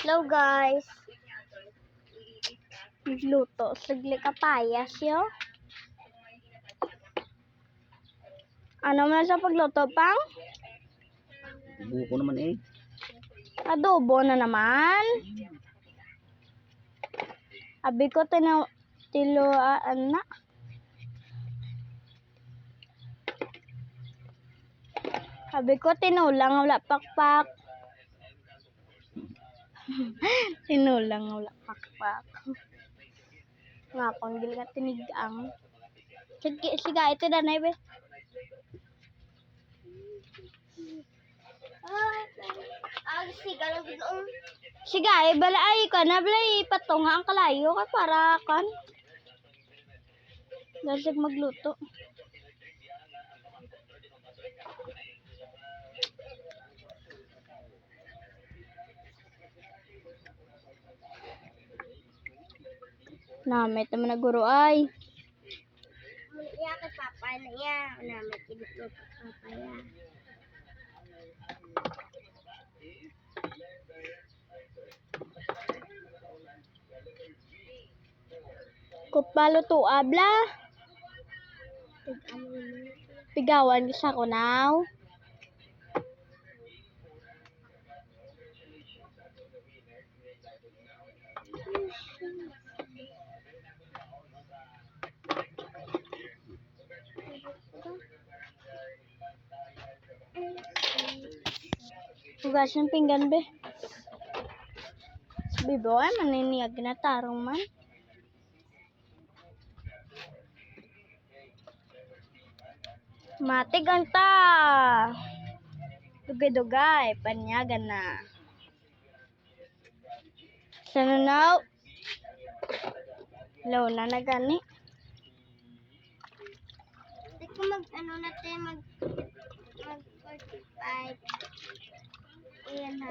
Hello guys. Nagluto. Sagli kapayas yo. Ano man sa pagluto pang? Buko naman eh. Adobo na naman. Abi ko tiluan na. Abi ko tinulang wala pakpak. Tinulang wala pakpak. Nga kung dili ka tinigang. Siga ito na be. Siga bala ay ka na blay patunga ang kalayo ka para kan. Dasig magluto. Namit naman na guro ay. Iya kay papa na iya. Namit kinuto papa ya. Kupalo to abla. Pigawan sa kunaw. Hugas ng pinggan be. Bibo ay maniniyag na tarong man. Matigan ta. Dugay-dugay, panyagan na. Sananaw. Law na gani. Hindi ko mag-ano natin mag 45. Ayan na.